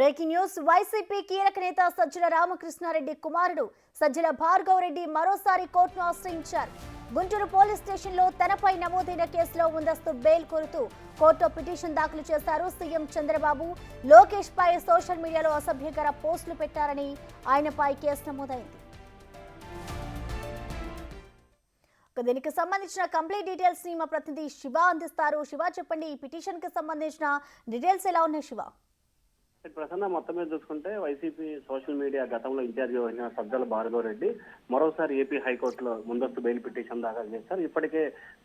Breaking news YCP కీలక నేత సజ్జల రామకృష్ణారెడ్డి కుమారుడు సజ్జల భార్గవ్ రెడ్డి మరోసారి కోర్టును ఆశ్రయించారు. గుంటూరు పోలీస్ స్టేషన్లో తనపై నమోదైన కేసులో ముందస్తు బెయిల్ కోరుతూ కోర్టులో పిటిషన్ దాఖలు చేశారు. సీఎం చంద్రబాబు లోకేష్ పై సోషల్ మీడియాలో అసభ్యకర పోస్టులు పెట్టారని ఆయనపై కేసు నమోదైంది. దీనికి సంబంధించిన కంప్లీట్ డీటెయిల్స్ ని మా ప్రతినిధి శివ అందిస్తారు. శివ, చెప్పండి, ఈ పిటిషన్ కి సంబంధించిన డీటెయిల్స్ ఎలా ఉన్నాయి శివ? ప్రసన్న, మొత్తం మీద చూసుకుంటే వైసీపీ సోషల్ మీడియా గతంలో ఇన్ఛార్జ్ వహించిన సజ్జల భార్గవ్ రెడ్డి మరోసారి ఏపీ హైకోర్టులో ముందస్తు బెయిల్ పిటిషన్ దాఖలు చేశారు. ఇప్పటికే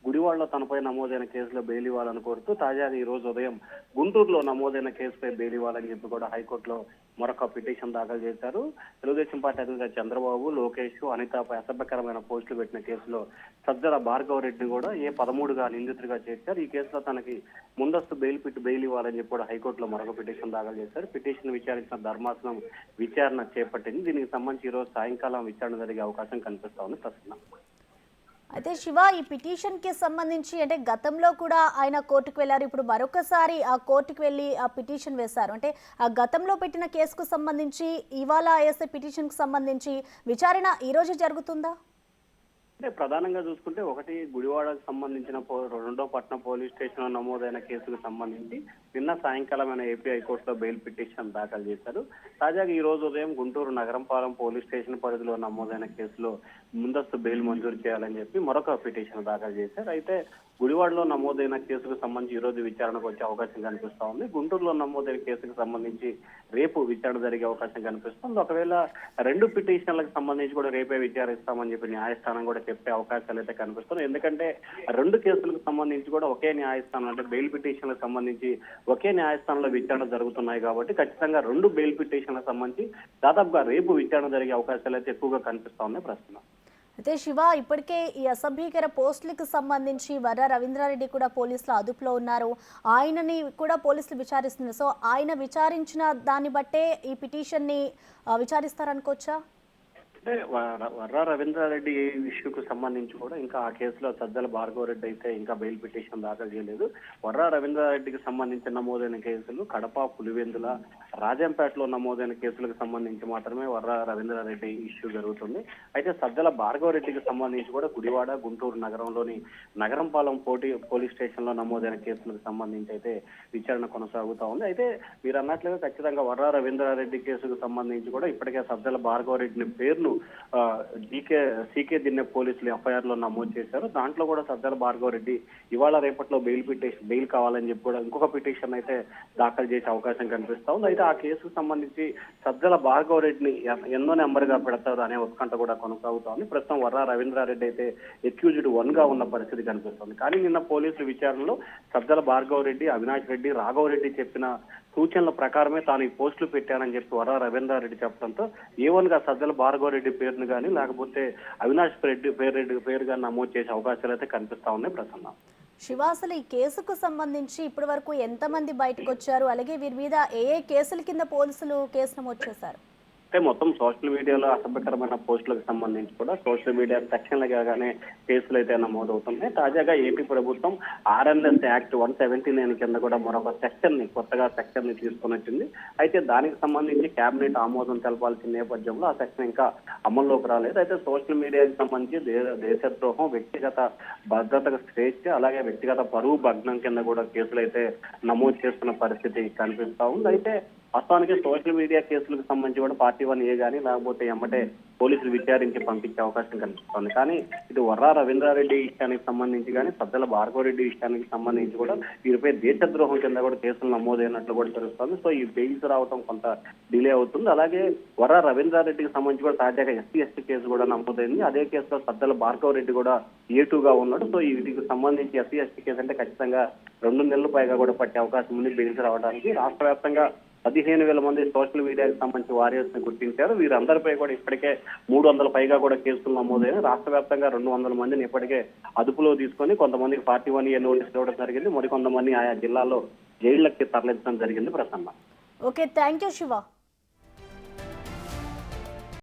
గుడివాడలో తనపై నమోదైన కేసులో బెయిల్ ఇవ్వాలని కోరుతూ తాజాగా ఈ రోజు ఉదయం గుంటూరులో నమోదైన కేసుపై బెయిల్ ఇవ్వాలని చెప్పి కూడా హైకోర్టులో మరొక పిటిషన్ దాఖలు చేశారు. తెలుగుదేశం పార్టీ అధినేత చంద్రబాబు, లోకేష్, అనితపై అసభ్యకరమైన పోస్టులు పెట్టిన కేసులో సజ్జల భార్గవ్ రెడ్డిని కూడా ఏ13గా నిందితుడిగా చేశారు. ఈ కేసులో తనకి ముందస్తు బెయిల్ ఇవ్వాలని చెప్పి కూడా హైకోర్టులో మరొక పిటిషన్ దాఖలు చేశారు. పిటిషన్ విచారించిన ధర్మాసనం విచారణ చేపట్టింది. దీనికి సంబంధించి ఈ రోజు సాయంకాలం విచారణ జరిగే అవకాశం కనిపిస్తా ఉంది. ప్రస్తుతం అయితే శివ, ఈ పిటిషన్ కి సంబంధించి అంటే గతంలో కూడా ఆయన కోర్టుకు వెళ్లారు, ఇప్పుడు మరొకసారి ఆ కోర్టుకు వెళ్లి ఆ పిటిషన్ వేశారు. అంటే ఆ గతంలో పెట్టిన కేసుకు సంబంధించి ఇవాళ వేసే పిటిషన్ కు సంబంధించి విచారణ ఈ రోజు జరుగుతుందా? అంటే ప్రధానంగా చూసుకుంటే ఒకటి గుడివాడకు సంబంధించిన రెండో పట్నం పోలీస్ స్టేషన్ లో నమోదైన కేసుకు సంబంధించి నిన్న సాయంకాలమైన ఏపీ హైకోర్టులో బెయిల్ పిటిషన్ దాఖలు చేశారు. తాజాగా ఈ రోజు ఉదయం గుంటూరు నగరంపాలెం పోలీస్ స్టేషన్ పరిధిలో నమోదైన కేసులో ముందస్తు బెయిల్ మంజూరు చేయాలని చెప్పి మరొక పిటిషన్ దాఖలు చేశారు. అయితే గుడివాడలో నమోదైన కేసుకు సంబంధించి ఈ రోజు విచారణకు వచ్చే అవకాశం కనిపిస్తా ఉంది. గుంటూరులో నమోదైన కేసుకు సంబంధించి రేపు విచారణ జరిగే అవకాశం కనిపిస్తుంది. ఒకవేళ రెండు పిటిషన్లకు సంబంధించి కూడా రేపే విచారిస్తామని చెప్పి న్యాయస్థానం కూడా చెప్పే అవకాశాలు అయితే కనిపిస్తున్నాయి. ఎందుకంటే రెండు కేసులకు సంబంధించి కూడా ఒకే న్యాయస్థానం, అంటే బెయిల్ పిటిషన్లకు సంబంధించి ఒకే న్యాయస్థానంలో విచారణ జరుగుతున్నాయి కాబట్టి ఖచ్చితంగా రెండు బెయిల్ పిటిషన్లకు సంబంధించి దాదాపుగా రేపు విచారణ జరిగే అవకాశాలు అయితే ఎక్కువగా కనిపిస్తా ఉన్నాయి. ప్రస్తుతం అయితే శివ, ఇప్పటికే ఈ అసభ్యకర పోస్టులకు సంబంధించి వర్ర రవీంద్రారెడ్డి కూడా పోలీసుల అదుపులో ఉన్నారు. ఆయనని కూడా పోలీసులు విచారిస్తున్నారు. సో ఆయన విచారించిన దాన్ని బట్టే ఈ పిటిషన్ ని విచారిస్తారనుకోవచ్చా? అంటే వర్ర రవీంద్రారెడ్డి ఇష్యూకు సంబంధించి కూడా ఇంకా ఆ కేసులో సజ్జల భార్గవ్ రెడ్డి అయితే ఇంకా బెయిల్ పిటిషన్ దాఖలు చేయలేదు. వర్ర రవీంద్రారెడ్డికి సంబంధించి నమోదైన కేసులు కడప, పులివెందుల, రాజంపేటలో నమోదైన కేసులకు సంబంధించి మాత్రమే వర్ర రవీంద్రారెడ్డి ఇష్యూ జరుగుతుంది. అయితే సజ్జల భార్గవ్ రెడ్డికి సంబంధించి కూడా గుడివాడ, గుంటూరు నగరంలోని నగరంపాలెం పోలీస్ స్టేషన్ లో నమోదైన కేసులకు సంబంధించి అయితే విచారణ కొనసాగుతా ఉంది. అయితే మీరు అన్నట్లుగా ఖచ్చితంగా వర్ర రవీంద్రారెడ్డి కేసుకు సంబంధించి కూడా ఇప్పటికే సజ్జల భార్గవ్ రెడ్డిని పేర్లు సీకే దిన్నె పోలీసులు ఎఫ్ఐఆర్ లో నమోదు చేశారు. దాంట్లో కూడా సజ్జల భార్గవ్ రెడ్డి ఇవాళ రేపట్లో బెయిల్ కావాలని చెప్పి కూడా ఇంకొక పిటిషన్ అయితే దాఖలు చేసే అవకాశం కనిపిస్తా ఉంది. అయితే ఆ కేసుకు సంబంధించి సజ్జల భార్గవ్ రెడ్డిని ఎన్నో నెంబర్ గా పెడతారు అనే ఉత్కంఠ కూడా కొనసాగుతోంది. ప్రస్తుతం వర్ర రవీంద్రారెడ్డి అయితే అక్యూజ్డ్ 1 గా ఉన్న పరిస్థితి కనిపిస్తుంది. కానీ నిన్న పోలీసుల విచారణలో సజ్జల భార్గవ్ రెడ్డి, అవినాష్ రెడ్డి, రాఘవ్ రెడ్డి చెప్పిన సూచనల ప్రకారమే తాను ఈ పోస్టులు పెట్టానని చెప్పి వర్ర రవీంద్రారెడ్డి చెప్పడంతో గా సజ్జల భార్గవ్ రెడ్డి పేరును కానీ లేకపోతే అవినాష్ రెడ్డి పేరు కానీ నమోదు చేసే అవకాశాలు అయితే కనిపిస్తా ఉన్నాయి. ప్రసన్న శివ, అసలు ఈ కేసుకు సంబంధించి ఇప్పటి వరకు ఎంతమంది బయటకు వచ్చారు, అలాగే వీరి మీద ఏ కేసుల కింద పోలీసులు కేసు నమోదు చేశారు? అంటే మొత్తం సోషల్ మీడియాలో అసభ్యకరమైన పోస్టులకు సంబంధించి కూడా సోషల్ మీడియా సెక్షన్లుగానే కేసులు అయితే నమోదవుతున్నాయి. తాజాగా ఏపీ ప్రభుత్వం RNS యాక్ట్ 179 కింద కూడా మరొక కొత్తగా సెక్షన్ ని తీసుకొని వచ్చింది. అయితే దానికి సంబంధించి కేబినెట్ ఆమోదం తెలపాల్సిన నేపథ్యంలో ఆ సెక్షన్ ఇంకా అమల్లోకి రాలేదు. అయితే సోషల్ మీడియాకి సంబంధించి దేశద్రోహం, వ్యక్తిగత భద్రతకు స్వేచ్ఛ, అలాగే వ్యక్తిగత పరువు భగ్నం కింద కూడా కేసులు అయితే నమోదు చేస్తున్న పరిస్థితి కనిపిస్తా ఉంది. అయితే వాస్తవానికి సోషల్ మీడియా కేసులకు సంబంధించి కూడా పార్టీ 1A కానీ లేకపోతే ఎమ్మటే పోలీసులు విచారించి పంపించే అవకాశం కనిపిస్తోంది. కానీ ఇటు వర్ర రవీంద్రారెడ్డి ఇష్టానికి సంబంధించి కానీ సజ్జల భార్గవ్ రెడ్డి ఇష్టానికి సంబంధించి కూడా వీరిపై దేశద్రోహం కింద కూడా కేసులు నమోదైనట్లు కూడా తెలుస్తోంది. సో ఈ బెయిల్స్ రావడం కొంత డిలే అవుతుంది. అలాగే వర్ర రవీంద్రారెడ్డికి సంబంధించి కూడా తాజాగా SC/ST కేసు కూడా నమోదైంది. అదే కేసులో సజ్జల భార్గవ్ రెడ్డి కూడా A2గా ఉన్నాడు. సో వీటికి సంబంధించి SC/ST కేసు అంటే ఖచ్చితంగా 2 నెలల పైగా కూడా పట్టే అవకాశం ఉంది బెయిల్స్ రావడానికి. రాష్ట్ర వ్యాప్తంగా 15,000 మంది సోషల్ మీడియాకి సంబంధించి వారియర్స్ ని గుర్తించారు. వీరందరిపై కూడా ఇప్పటికే 300 పైగా కూడా కేసులు నమోదైన రాష్ట్ర వ్యాప్తంగా 200 మందిని ఇప్పటికే అదుపులో తీసుకొని కొంతమందికి 41A నోటీసులు ఇవ్వడం జరిగింది. మరికొంతమంది ఆయా జిల్లాల్లో జైళ్లకి తరలించడం జరిగింది. Prasanna. Okay, thank you Shiva.